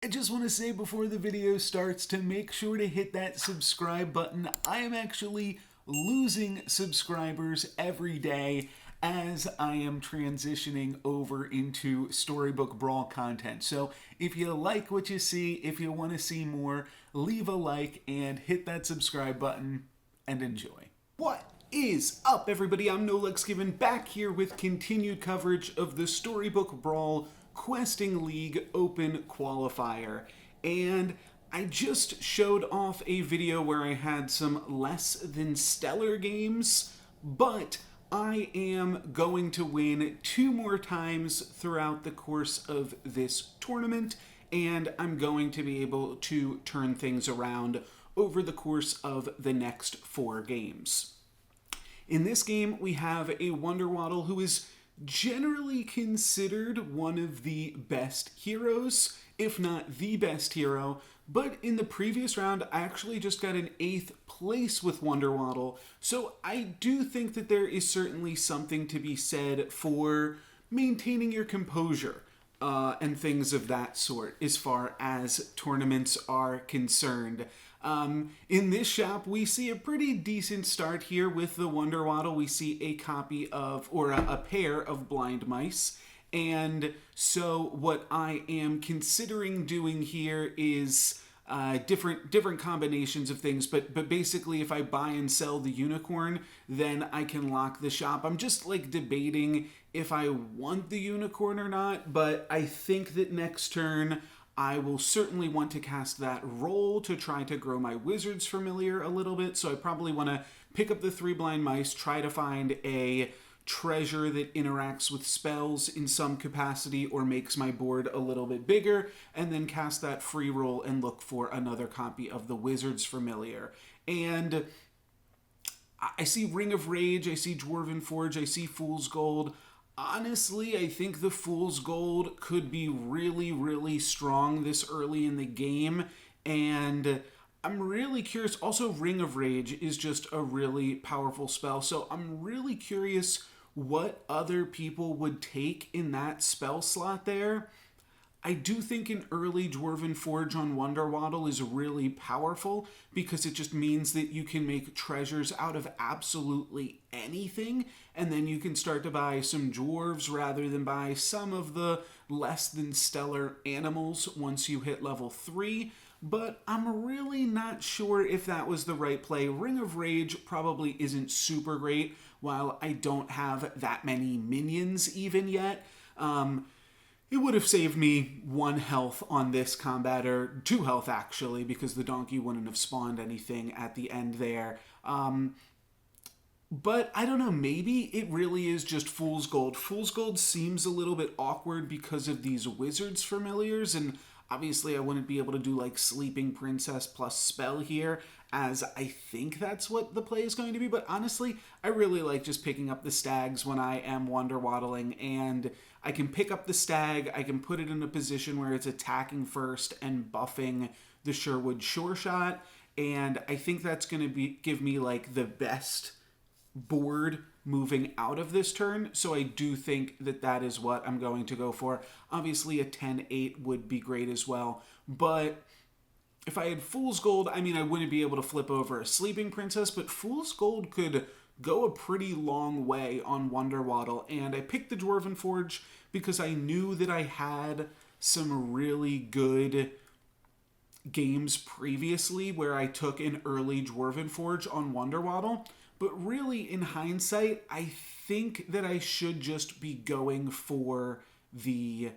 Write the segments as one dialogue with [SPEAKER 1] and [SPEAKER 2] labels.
[SPEAKER 1] I just want to say before the video starts to make sure to hit that subscribe button. I am actually losing subscribers every day as I am transitioning over into Storybook Brawl content. So if you like what you see, if you want to see more, leave a like and hit that subscribe button and enjoy. What is up, everybody? I'm NoLucksGiven, back here with continued coverage of the Storybook Brawl Questing League Open Qualifier. And I just showed off a video where I had some less than stellar games, but I am going to win 2 more times throughout the course of this tournament, and I'm going to be able to turn things around over the course of the next 4 games. In this game, we have a Wonder Waddle who is generally considered one of the best heroes, if not the best hero, but in the previous round, I actually just got an 8th place with Wonder Waddle, so I do think that there is certainly something to be said for maintaining your composure and things of that sort as far as tournaments are concerned. In this shop, we see a pretty decent start here with the Wonder Waddle. We see a copy of, or a pair of blind mice. And so what I am considering doing here is different combinations of things, but basically if I buy and sell the unicorn, then I can lock the shop. I'm just like debating if I want the unicorn or not, but I think that next turn I will certainly want to cast that roll to try to grow my Wizard's Familiar a little bit, so I probably want to pick up the 3 blind mice, try to find a treasure that interacts with spells in some capacity or makes my board a little bit bigger, and then cast that free roll and look for another copy of the Wizard's Familiar. And I see Ring of Rage, I see Dwarven Forge, I see Fool's Gold. Honestly, I think the Fool's Gold could be really, really strong this early in the game, and I'm really curious. Also, Ring of Rage is just a really powerful spell, so I'm really curious what other people would take in that spell slot there. I do think an early Dwarven Forge on Wonder Waddle is really powerful because it just means that you can make treasures out of absolutely anything, and then you can start to buy some dwarves rather than buy some of the less than stellar animals once you hit level 3. But I'm really not sure if that was the right play. Ring of Rage probably isn't super great while I don't have that many minions even yet. It would have saved me 1 health on this combat, or 2 health actually, because the donkey wouldn't have spawned anything at the end there. But I don't know, maybe it really is just Fool's Gold. Fool's Gold seems a little bit awkward because of these Wizard's Familiars, and obviously I wouldn't be able to do like Sleeping Princess plus Spell here, as I think that's what the play is going to be. But honestly, I really like just picking up the stags when I am Wonder Waddling, and I can pick up the stag, I can put it in a position where it's attacking first and buffing the Sherwood Sure Shot, and I think that's going to give me like the best board moving out of this turn, so I do think that that is what I'm going to go for. Obviously a 10-8 would be great as well, but if I had Fool's Gold, I mean, I wouldn't be able to flip over a Sleeping Princess, but Fool's Gold could go a pretty long way on Wonder Waddle, and I picked the Dwarven Forge because I knew that I had some really good games previously where I took an early Dwarven Forge on Wonder Waddle. But really, in hindsight, I think that I should just be going for the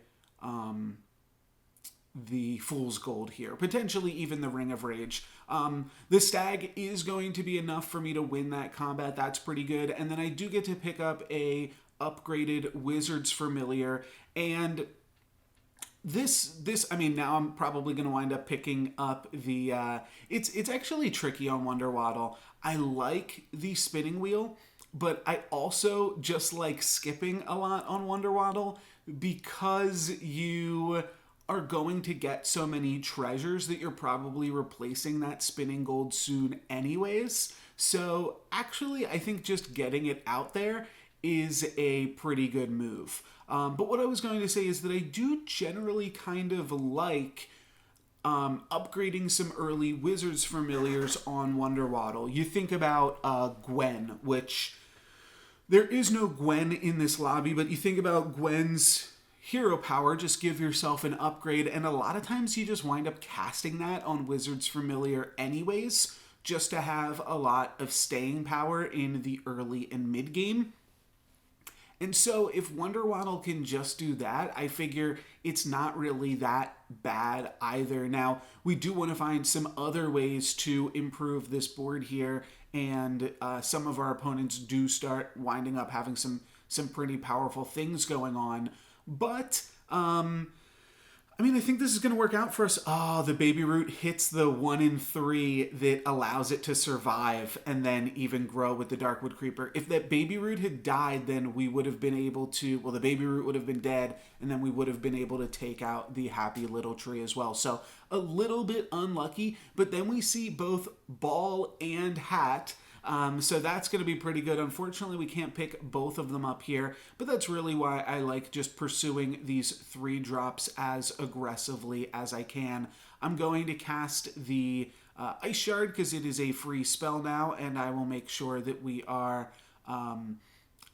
[SPEAKER 1] Fool's Gold here. Potentially even the Ring of Rage. The Stag is going to be enough for me to win that combat. That's pretty good. And then I do get to pick up a upgraded Wizard's Familiar. And this, I mean, now I'm probably going to wind up picking up the, it's actually tricky on Wonder Waddle. I like the spinning wheel, but I also just like skipping a lot on Wonder Waddle because you are going to get so many treasures that you're probably replacing that spinning gold soon anyways. So actually, I think just getting it out there is a pretty good move. But what I was going to say is that I do generally kind of like upgrading some early Wizards familiars on Wonderwaddle. You think about Gwen, which there is no Gwen in this lobby, but you think about Gwen's hero power, just give yourself an upgrade, and a lot of times you just wind up casting that on Wizards familiar anyways, just to have a lot of staying power in the early and mid game. And so if Wonderwaddle can just do that, I figure it's not really that bad either. Now, we do want to find some other ways to improve this board here, and some of our opponents do start winding up having some pretty powerful things going on. But, I mean, I think this is going to work out for us. Oh, the Baby Root hits the 1 in 3 that allows it to survive and then even grow with the Darkwood Creeper. If that Baby Root had died, then we would have been able to, well, the Baby Root would have been dead, and then we would have been able to take out the Happy Little Tree as well. So a little bit unlucky, but then we see both Ball and Hat. So that's going to be pretty good. Unfortunately, we can't pick both of them up here, but that's really why I like just pursuing these 3 drops as aggressively as I can. I'm going to cast the Ice Shard because it is a free spell now, and I will make sure that we are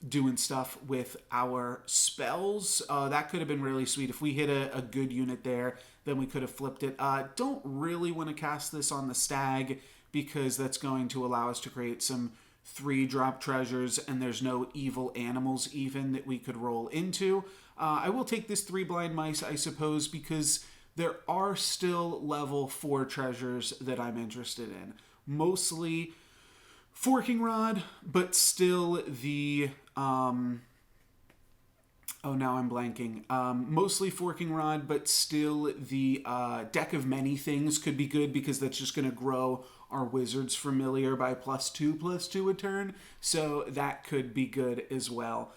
[SPEAKER 1] doing stuff with our spells. That could have been really sweet. If we hit a good unit there, then we could have flipped it. Don't really want to cast this on the Stag, because that's going to allow us to create some 3-drop treasures, and there's no evil animals even that we could roll into. I will take this 3 blind mice, I suppose, because there are still level 4 treasures that I'm interested in. Mostly Forking Rod, but still the... Oh, now I'm blanking. Mostly Forking Rod, but still the Deck of Many Things could be good, because that's just going to grow our Wizards familiar by +2/+2 a turn. So that could be good as well.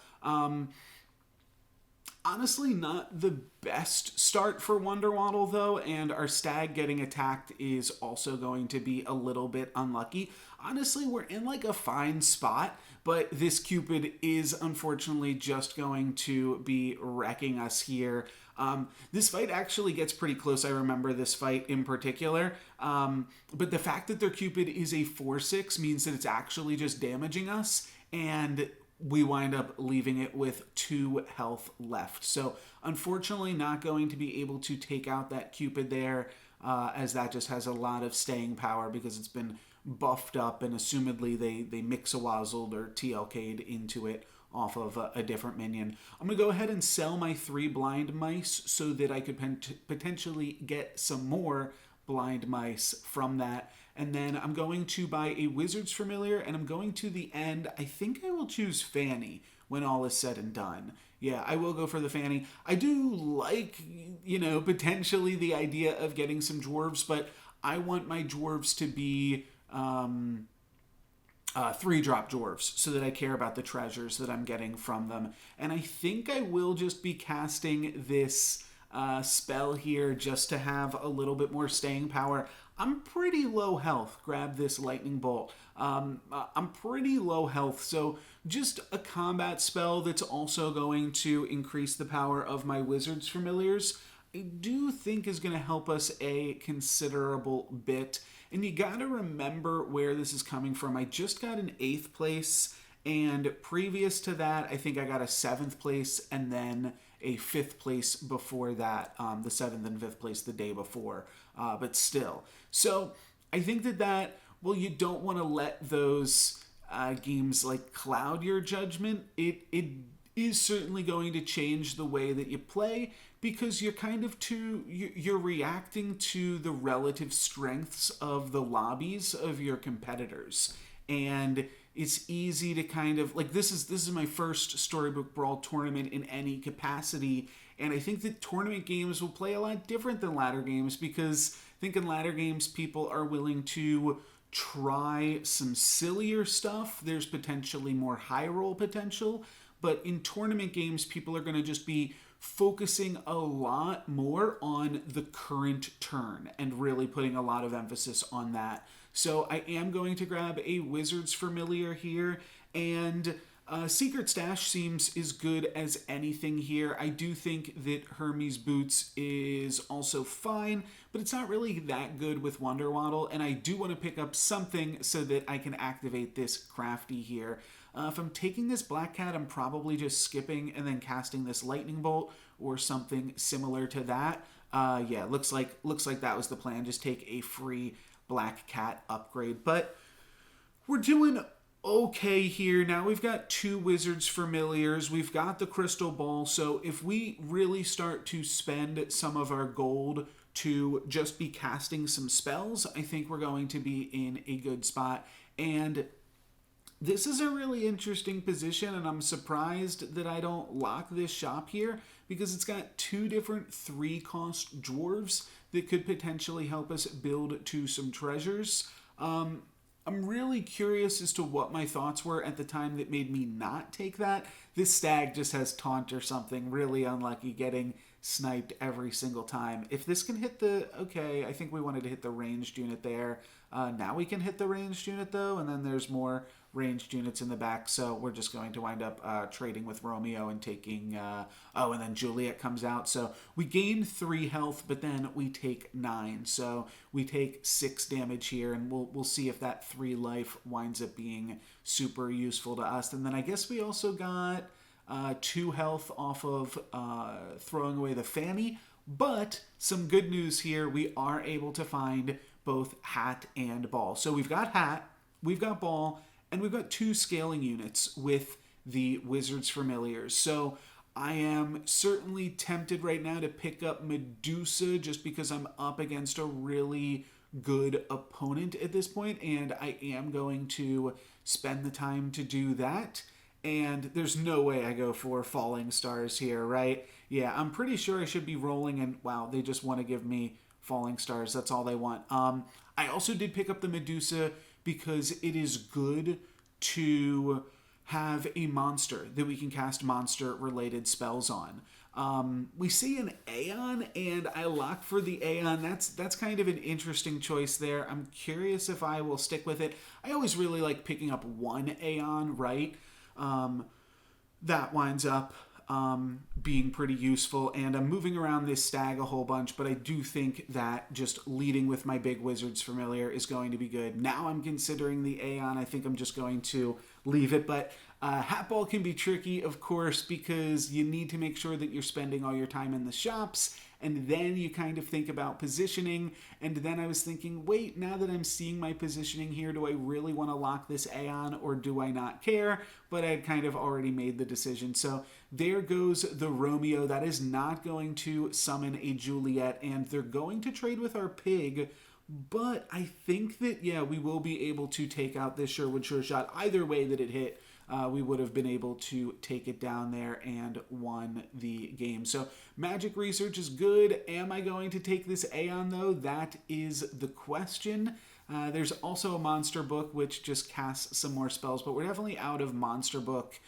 [SPEAKER 1] Honestly, not the best start for Wonderwaddle, though, and our Stag getting attacked is also going to be a little bit unlucky. Honestly, we're in like a fine spot, but this Cupid is unfortunately just going to be wrecking us here. This fight actually gets pretty close. I remember this fight in particular, but the fact that their Cupid is a 4/6 means that it's actually just damaging us, and we wind up leaving it with 2 health left. So unfortunately not going to be able to take out that Cupid there, as that just has a lot of staying power because it's been buffed up, and assumedly they Mix-a-Wazzled or TLK'd into it off of a different minion. I'm going to go ahead and sell my 3 blind mice so that I could potentially get some more blind mice from that. And then I'm going to buy a Wizard's Familiar, and I'm going to the end. I think I will choose Fanny when all is said and done. Yeah, I will go for the Fanny. I do like, potentially the idea of getting some dwarves, but I want my dwarves to be 3-drop dwarves so that I care about the treasures that I'm getting from them. And I think I will just be casting this spell here just to have a little bit more staying power. I'm pretty low health. Grab this lightning bolt. I'm pretty low health, so just a combat spell that's also going to increase the power of my Wizard's Familiars, I do think is going to help us a considerable bit. And you got to remember where this is coming from. I just got an 8th place, and previous to that, I think I got a 7th place, and then a 5th place before that, the 7th and 5th place the day before, but still. So I think that well, you don't want to let those games like cloud your judgment. It is certainly going to change the way that you play, because you're kind of you're reacting to the relative strengths of the lobbies of your competitors. And it's easy to kind of, like, this is my first Storybook Brawl tournament in any capacity, and I think that tournament games will play a lot different than ladder games, because I think in ladder games people are willing to try some sillier stuff. There's potentially more high roll potential, but in tournament games people are going to just be focusing a lot more on the current turn and really putting a lot of emphasis on that. So I am going to grab a Wizard's Familiar here, and Secret Stash seems as good as anything here. I do think that Hermes Boots is also fine, but it's not really that good with Wonder Waddle, and I do want to pick up something so that I can activate this Crafty here. If I'm taking this Black Cat, I'm probably just skipping and then casting this Lightning Bolt or something similar to that. Yeah, looks like that was the plan. Just take a free Black Cat upgrade. But we're doing okay here. Now we've got 2 Wizards Familiars. We've got the Crystal Ball. So if we really start to spend some of our gold to just be casting some spells, I think we're going to be in a good spot. And this is a really interesting position, and I'm surprised that I don't lock this shop here because it's got 2 different 3-cost dwarves that could potentially help us build to some treasures. I'm really curious as to what my thoughts were at the time that made me not take that. This stag just has taunt or something. Really unlucky, getting sniped every single time. If this can hit the... Okay, I think we wanted to hit the ranged unit there. Now we can hit the ranged unit, though, and then there's more ranged units in the back, so we're just going to wind up trading with Romeo and taking... and then Juliet comes out. So we gain 3 health, but then we take 9. So we take 6 damage here, and we'll see if that 3 life winds up being super useful to us. And then I guess we also got 2 health off of throwing away the Fanny. But some good news here, we are able to find both Hat and Ball. So we've got Hat, we've got Ball, and we've got 2 scaling units with the Wizards Familiars. So I am certainly tempted right now to pick up Medusa just because I'm up against a really good opponent at this point, and I am going to spend the time to do that. And there's no way I go for Falling Stars here, right? Yeah, I'm pretty sure I should be rolling, and wow, they just want to give me Falling Stars. That's all they want. I also did pick up the Medusa because it is good to have a monster that we can cast monster-related spells on. We see an Aeon, and I lock for the Aeon. That's kind of an interesting choice there. I'm curious if I will stick with it. I always really like picking up 1 Aeon, right? That winds up being pretty useful, and I'm moving around this stag a whole bunch, but I do think that just leading with my big Wizards Familiar is going to be good. Now I'm considering the Aeon. I think I'm just going to leave it, but Hatball can be tricky, of course, because you need to make sure that you're spending all your time in the shops, and then you kind of think about positioning, and then I was thinking, wait, now that I'm seeing my positioning here, do I really want to lock this Aeon, or do I not care? But I had kind of already made the decision. So there goes the Romeo. That is not going to summon a Juliet, and they're going to trade with our pig, but I think that, yeah, we will be able to take out this Sherwood Sure Shot. Either way that it hit, we would have been able to take it down there and won the game. So Magic Research is good. Am I going to take this Aeon, though? That is the question. There's also a Monster Book, which just casts some more spells, but we're definitely out of Monster Book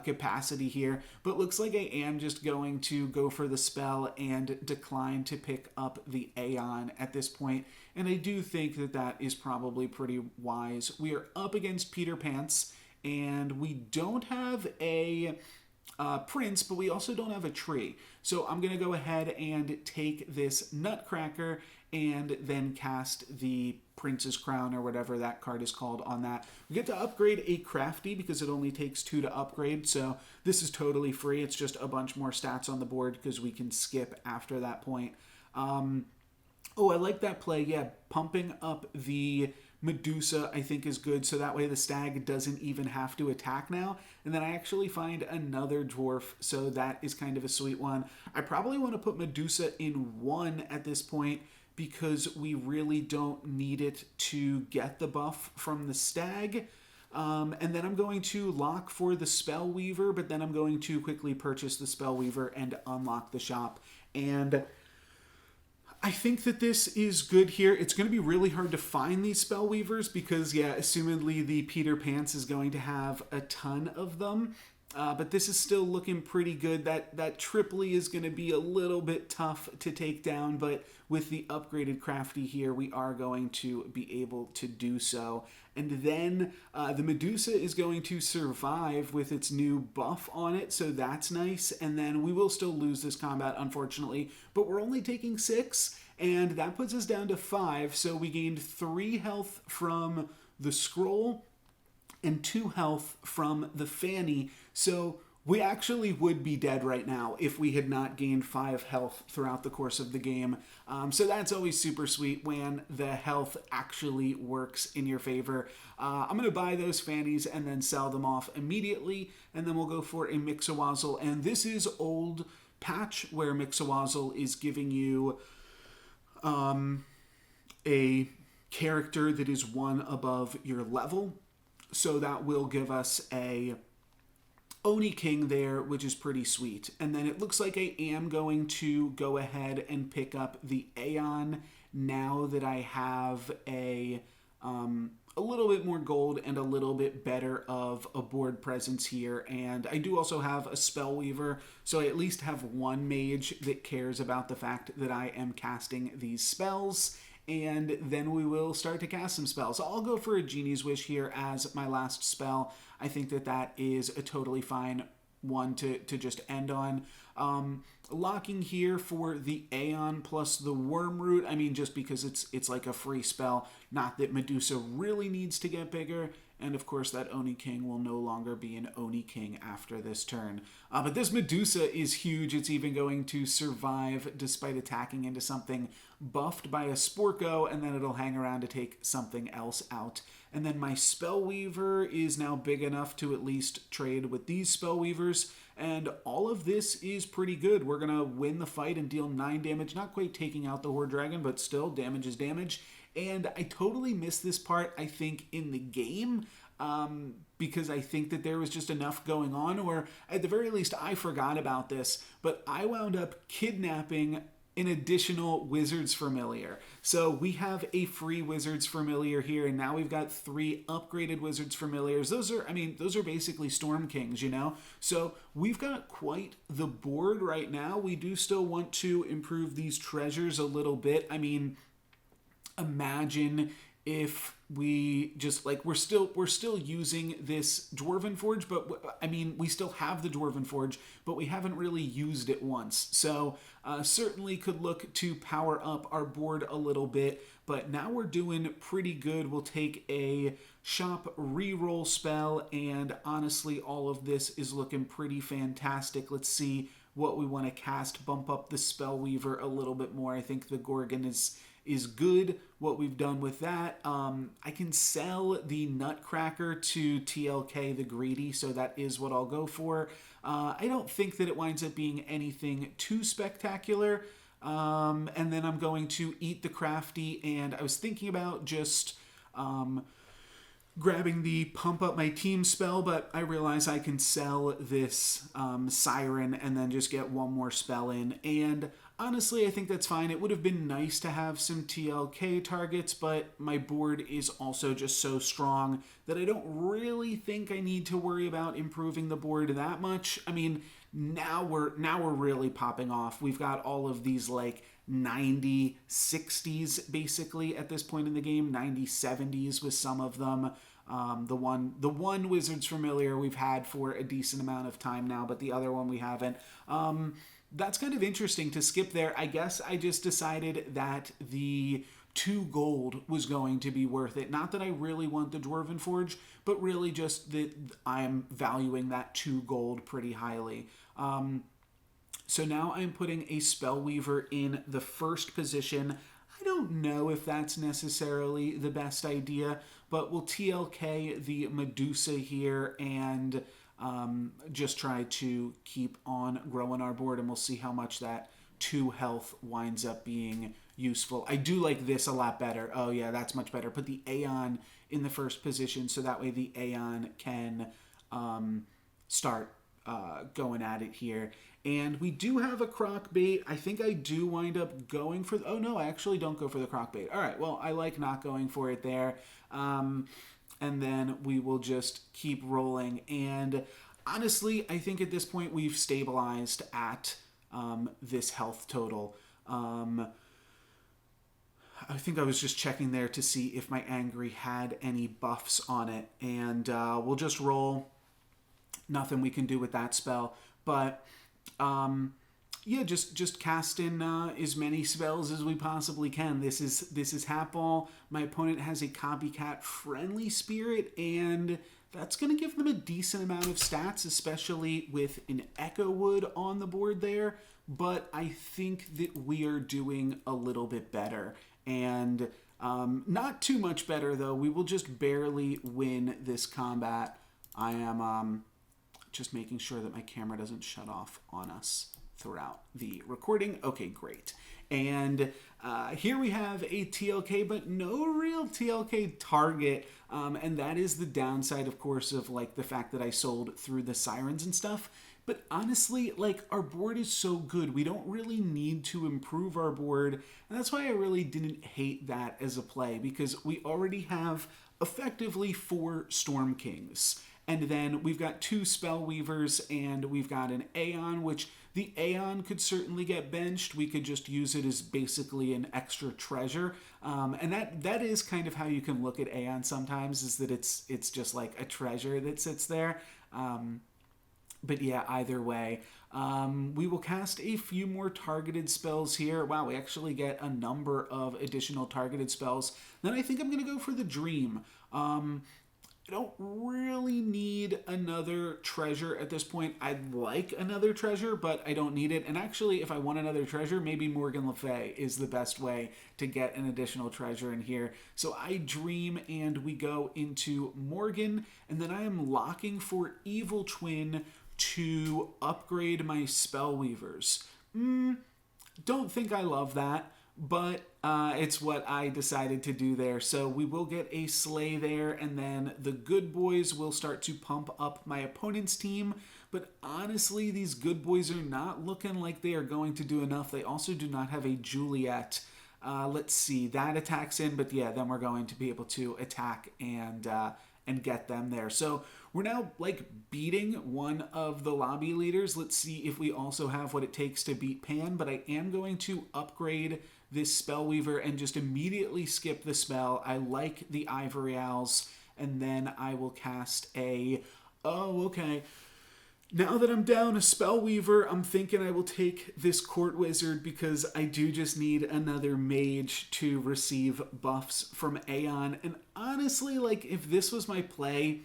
[SPEAKER 1] capacity here. But looks like I am just going to go for the spell and decline to pick up the Aeon at this point. And I do think that that is probably pretty wise. We are up against Peter Pants, and we don't have a prince, but we also don't have a tree. So I'm going to go ahead and take this Nutcracker and then cast the Prince's Crown or whatever that card is called on that. We get to upgrade a Crafty because it only takes 2 to upgrade, so this is totally free. It's just a bunch more stats on the board because we can skip after that point. Oh, I like that play. Yeah, pumping up the Medusa, I think, is good, so that way the stag doesn't even have to attack now. And then I actually find another dwarf, so that is kind of a sweet one. I probably want to put Medusa in 1 at this point because we really don't need it to get the buff from the stag. And then I'm going to lock for the Spellweaver, but then I'm going to quickly purchase the Spellweaver and unlock the shop. And I think that this is good here. It's going to be really hard to find these Spellweavers because, yeah, assumedly the Peter Pants is going to have a ton of them. But this is still looking pretty good. That Tripoli is going to be a little bit tough to take down, but with the upgraded Crafty here, we are going to be able to do so. And then the Medusa is going to survive with its new buff on it, so that's nice. And then we will still lose this combat, unfortunately, but we're only taking 6, and that puts us down to 5. So we gained 3 health from the scroll and 2 health from the Fanny. So we actually would be dead right now if we had not gained 5 health throughout the course of the game. So that's always super sweet when the health actually works in your favor. I'm going to buy those Fannies and then sell them off immediately, and then we'll go for a Mixawazzle. And this is old patch where Mixawazzle is giving you a character that is 1 above your level. So that will give us a Oni King there, which is pretty sweet. And then it looks like I am going to go ahead and pick up the Aeon now that I have a little bit more gold and a little bit better of a board presence here. And I do also have a Spellweaver, so I at least have 1 mage that cares about the fact that I am casting these spells. And then we will start to cast some spells. So I'll go for a Genie's Wish here as my last spell. I think that that is a totally fine one to just end on. Locking here for the Aeon plus the Wormroot. I mean, just because it's like a free spell. Not that Medusa really needs to get bigger. And of course, that Oni King will no longer be an Oni King after this turn. But this Medusa is huge. It's even going to survive despite attacking into something buffed by a Sporko, and then it'll hang around to take something else out. And then my Spellweaver is now big enough to at least trade with these Spellweavers. And all of this is pretty good. We're going to win the fight and deal 9 damage. Not quite taking out the Horde Dragon, but still, damage is damage. And I totally missed this part, I think, in the game, because I think that there was just enough going on, or at the very least, I forgot about this, but I wound up kidnapping an additional Wizard's Familiar. So we have a free Wizard's Familiar here, and now we've got 3 upgraded Wizard's Familiars. Those are basically Storm Kings, you know? So we've got quite the board right now. We do still want to improve these treasures a little bit. I mean, imagine if we just we're still using this Dwarven Forge, but I mean, we still have the Dwarven Forge, but we haven't really used it once. So certainly could look to power up our board a little bit, but now we're doing pretty good. We'll take a shop reroll spell, and honestly, all of this is looking pretty fantastic. Let's see what we want to cast, bump up the Spellweaver a little bit more. I think the Gorgon is good, what we've done with that. I can sell the Nutcracker to TLK the Greedy, so that is what I'll go for. I don't think that it winds up being anything too spectacular. And then I'm going to eat the Crafty, and I was thinking about just grabbing the Pump Up My Team spell, but I realize I can sell this Siren and then just get 1 more spell in. And honestly, I think that's fine. It would have been nice to have some TLK targets, but my board is also just so strong that I don't really think I need to worry about improving the board that much. I mean, now we're really popping off. We've got all of these 90 60s basically at this point in the game, 90 70s with some of them. The one Wizard's Familiar we've had for a decent amount of time now, but the other one we haven't. That's kind of interesting to skip there. I guess I just decided that the 2 gold was going to be worth it. Not that I really want the Dwarven Forge, but really just that I'm valuing that 2 gold pretty highly. So now I'm putting a Spellweaver in the first position. I don't know if that's necessarily the best idea, but we'll TLK the Medusa here and just try to keep on growing our board, and we'll see how much that 2 health winds up being useful. I do like this a lot better. Oh yeah, that's much better. Put the Aeon in the first position, so that way the Aeon can start going at it here. And we do have a croc bait. I think I do wind up going for... Oh no, I actually don't go for the croc bait. All right, well, I like not going for it there. And then we will just keep rolling. And honestly, I think at this point we've stabilized at this health total. I think I was just checking there to see if my Angry had any buffs on it. And we'll just roll. Nothing we can do with that spell. But yeah, just cast in as many spells as we possibly can. This is Hatball. My opponent has a Copycat Friendly Spirit, and that's going to give them a decent amount of stats, especially with an Echo Wood on the board there. But I think that we are doing a little bit better. And not too much better, though. We will just barely win this combat. I am just making sure that my camera doesn't shut off on us throughout the recording. Okay, great. And here we have a TLK, but no real TLK target. And that is the downside, of course, of like the fact that I sold through the sirens and stuff. But honestly, like, our board is so good, we don't really need to improve our board. And that's why I really didn't hate that as a play, because we already have effectively 4 Storm Kings. And then we've got 2 Spellweavers, and we've got an Aeon, which the Aeon could certainly get benched. We could just use it as basically an extra treasure. And that is kind of how you can look at Aeon sometimes, is that it's just like a treasure that sits there. But yeah, either way, we will cast a few more targeted spells here. Wow, we actually get a number of additional targeted spells. Then I think I'm going to go for the Dream. I don't really need another treasure at this point. I'd like another treasure, but I don't need it. And actually, if I want another treasure, maybe Morgan Le Fay is the best way to get an additional treasure in here. So I Dream, and we go into Morgan, and then I am locking for Evil Twin to upgrade my Spellweavers. Don't think I love that, but it's what I decided to do there. So we will get a Slay there, and then the Good Boys will start to pump up my opponent's team. But honestly, these Good Boys are not looking like they are going to do enough. They also do not have a Juliet. Let's see, that attacks in, but yeah, then we're going to be able to attack and get them there. So we're now like beating one of the lobby leaders. Let's see if we also have what it takes to beat Pan, but I am going to upgrade this Spellweaver and just immediately skip the spell. I like the Ivory Owls, and then I will cast a... Oh, okay. Now that I'm down a Spellweaver, I'm thinking I will take this Court Wizard, because I do just need another mage to receive buffs from Aeon. And honestly, like, if this was my play,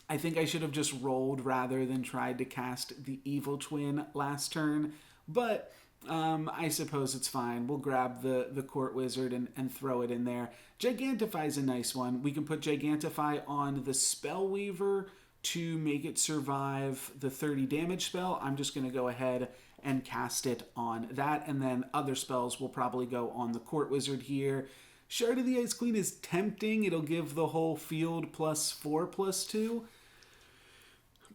[SPEAKER 1] I think I should have just rolled rather than tried to cast the Evil Twin last turn. But I suppose it's fine. We'll grab the Court Wizard and throw it in there. Gigantify is a nice one. We can put Gigantify on the Spellweaver to make it survive the 30 damage spell. I'm just going to go ahead and cast it on that, and then other spells will probably go on the Court Wizard here. Shard of the Ice Queen is tempting. It'll give the whole field +4/+2.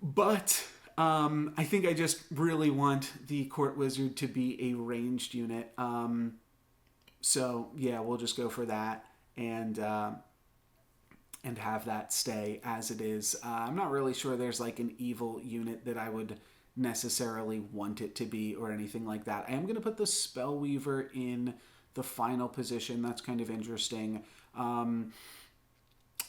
[SPEAKER 1] But I think I just really want the Court Wizard to be a ranged unit. So yeah, we'll just go for that and have that stay as it is. I'm not really sure there's like an evil unit that I would necessarily want it to be or anything like that. I am going to put the Spellweaver in the final position. That's kind of interesting.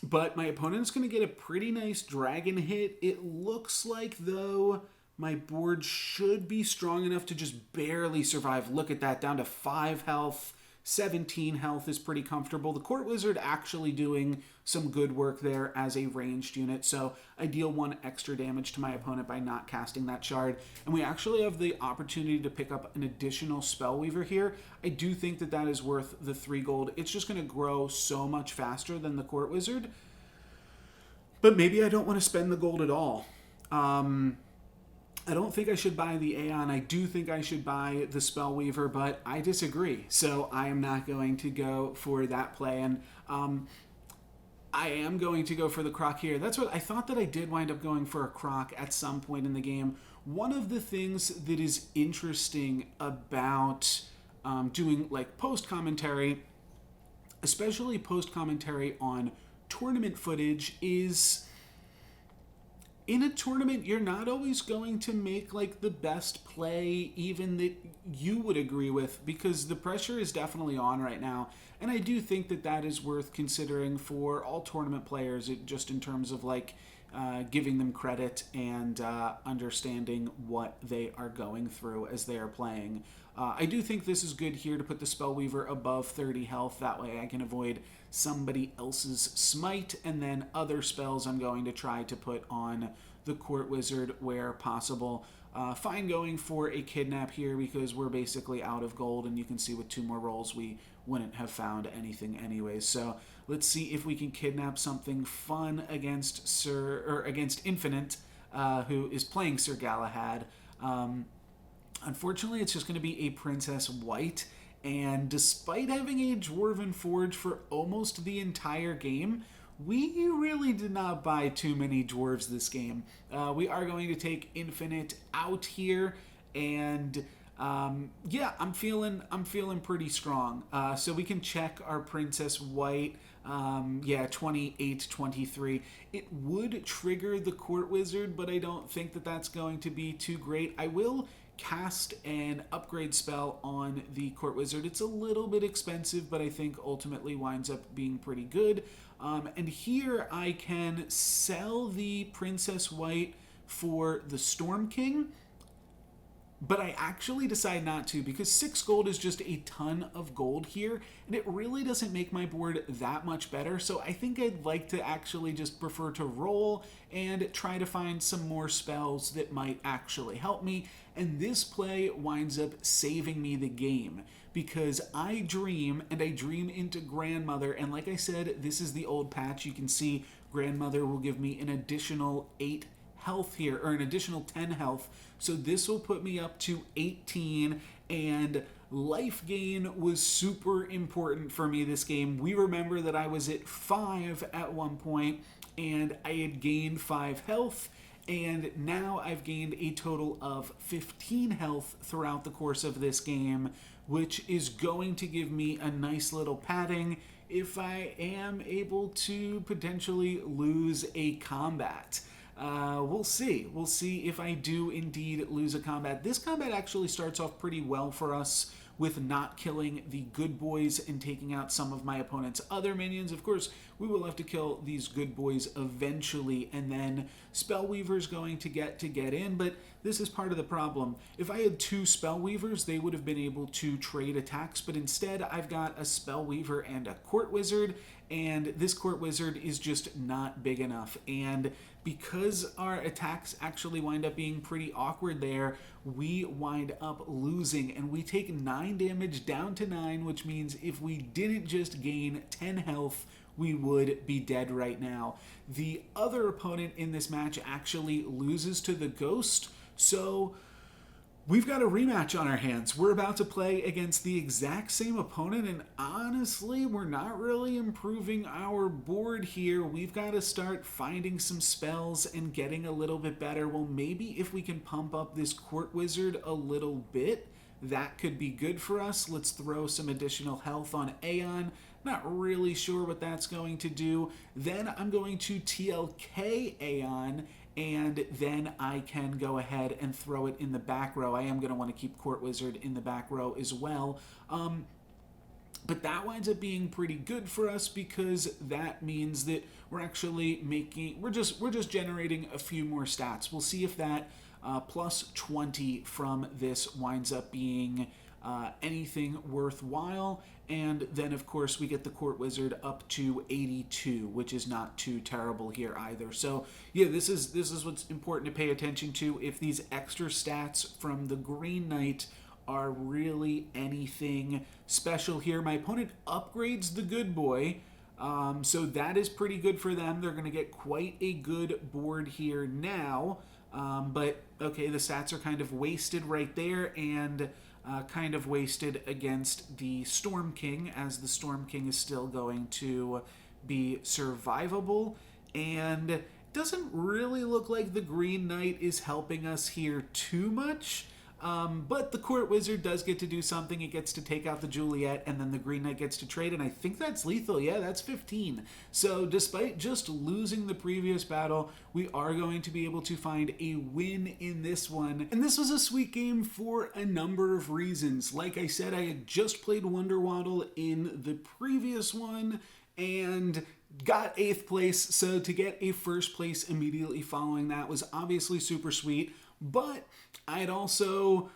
[SPEAKER 1] But my opponent's going to get a pretty nice dragon hit. It looks like, though, my board should be strong enough to just barely survive. Look at that, down to 5 health. 17 health is pretty comfortable. The Court Wizard actually doing some good work there as a ranged unit, so I deal 1 extra damage to my opponent by not casting that shard. And we actually have the opportunity to pick up an additional Spellweaver here. I do think that that is worth the 3 gold. It's just going to grow so much faster than the Court Wizard. But maybe I don't want to spend the gold at all. I don't think I should buy the Aeon. I do think I should buy the Spellweaver, but I disagree. So I am not going to go for that play. And I am going to go for the Croc here. That's what I thought, that I did wind up going for a Croc at some point in the game. One of the things that is interesting about doing like post-commentary, especially post-commentary on tournament footage, is in a tournament, you're not always going to make like the best play even that you would agree with, because the pressure is definitely on right now. And I do think that that is worth considering for all tournament players, just in terms of like giving them credit and understanding what they are going through as they are playing. I do think this is good here to put the Spellweaver above 30 health. That way I can avoid somebody else's smite, and then other spells I'm going to try to put on the Court Wizard where possible. Fine going for a kidnap here because we're basically out of gold, and you can see with 2 more rolls we wouldn't have found anything anyways. So let's see if we can kidnap something fun against against Infinite, who is playing Sir Galahad. Unfortunately, it's just going to be a Princess White, and despite having a Dwarven Forge for almost the entire game, we really did not buy too many dwarves this game. We are going to take Infinite out here, and yeah, I'm feeling pretty strong. So we can check our Princess White. Yeah, 28, 23. It would trigger the Court Wizard, but I don't think that that's going to be too great. I will cast an upgrade spell on the Court Wizard. It's a little bit expensive, but I think ultimately winds up being pretty good. And here I can sell the Princess White for the Storm King, but I actually decide not to because 6 gold is just a ton of gold here, and it really doesn't make my board that much better. So I think I'd like to actually just prefer to roll and try to find some more spells that might actually help me. And this play winds up saving me the game because I dream, and I dream into Grandmother. And like I said, this is the old patch. You can see Grandmother will give me an additional 8 health here, or an additional 10 health. So this will put me up to 18, and life gain was super important for me this game. We remember that I was at 5 at one point, and I had gained 5 health, and now I've gained a total of 15 health throughout the course of this game, which is going to give me a nice little padding if I am able to potentially lose a combat. We'll see. We'll see if I do indeed lose a combat. This combat actually starts off pretty well for us with not killing the good boys and taking out some of my opponent's other minions. Of course, we will have to kill these good boys eventually, and then Spellweaver's going to get in, but this is part of the problem. If I had 2 Spellweavers, they would have been able to trade attacks, but instead I've got a Spellweaver and a Court Wizard, and this Court Wizard is just not big enough. And because our attacks actually wind up being pretty awkward there, we wind up losing, and we take 9 damage down to 9, which means if we didn't just gain 10 health, we would be dead right now. The other opponent in this match actually loses to the Ghost, so we've got a rematch on our hands. We're about to play against the exact same opponent, and honestly, we're not really improving our board here. We've got to start finding some spells and getting a little bit better. Well, maybe if we can pump up this Court Wizard a little bit, that could be good for us. Let's throw some additional health on Aeon. Not really sure what that's going to do. Then I'm going to TLK Aeon, and then I can go ahead and throw it in the back row. I am going to want to keep Court Wizard in the back row as well. But that winds up being pretty good for us because that means that we're actually we're just generating a few more stats. We'll see if that plus 20 from this winds up being anything worthwhile. And then, of course, we get the Court Wizard up to 82, which is not too terrible here either. So, yeah, this is what's important to pay attention to. If these extra stats from the Green Knight are really anything special here. My opponent upgrades the Good Boy, so that is pretty good for them. They're going to get quite a good board here now. But, okay, the stats are kind of wasted right there, and kind of wasted against the Storm King, as the Storm King is still going to be survivable. And it doesn't really look like the Green Knight is helping us here too much. But the Court Wizard does get to do something. It gets to take out the Juliet, and then the Green Knight gets to trade, and I think that's lethal. Yeah, that's 15. So despite just losing the previous battle, we are going to be able to find a win in this one. And this was a sweet game for a number of reasons. Like I said, I had just played Wonder Waddle in the previous one, and got 8th place, so to get a 1st place immediately following that was obviously super sweet, but I'd also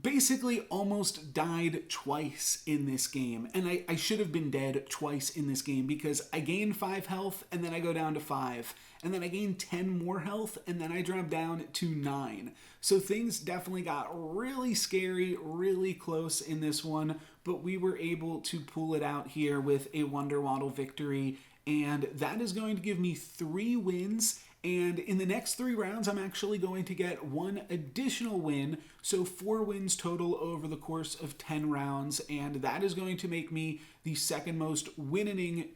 [SPEAKER 1] basically almost died twice in this game, and I should have been dead twice in this game because I gained 5 health and then I go down to 5, and then I gained 10 more health and then I drop down to 9. So things definitely got really scary, really close in this one, but we were able to pull it out here with a Wonder Waddle victory, and that is going to give me 3 wins. And in the next 3 rounds, I'm actually going to get 1 additional win, so 4 wins total over the course of 10 rounds, and that is going to make me the 2nd most winningest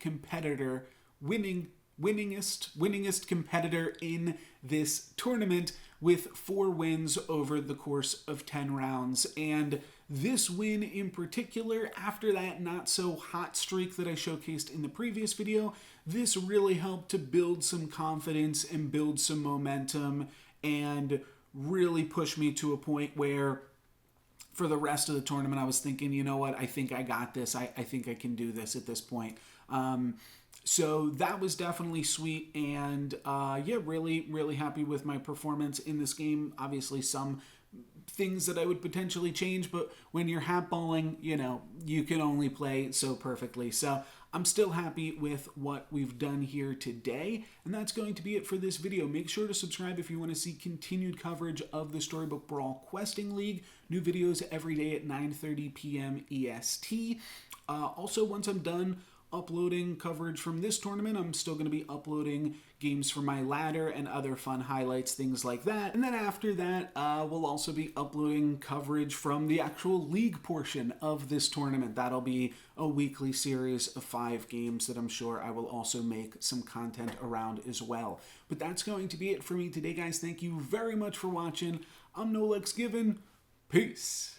[SPEAKER 1] competitor in this tournament with 4 wins over the course of 10 rounds. And this win in particular, after that not so hot streak that I showcased in the previous video, this really helped to build some confidence and build some momentum and really push me to a point where for the rest of the tournament I was thinking, you know what, I think I got this. I think I can do this at this point. So that was definitely sweet, and yeah, really happy with my performance in this game. Obviously some things that I would potentially change, but when you're hatballing, you know, you can only play so perfectly. So I'm still happy with what we've done here today, and that's going to be it for this video. Make sure to subscribe if you want to see continued coverage of the Storybook Brawl Questing League. New videos every day at 9:30 p.m. EST. Also, once I'm done uploading coverage from this tournament, I'm still going to be uploading games for my ladder and other fun highlights, things like that. And then after that, we'll also be uploading coverage from the actual league portion of this tournament. That'll be a weekly series of 5 games that I'm sure I will also make some content around as well. But that's going to be it for me today, guys. Thank you very much for watching. I'm NoLucksGiven. Peace.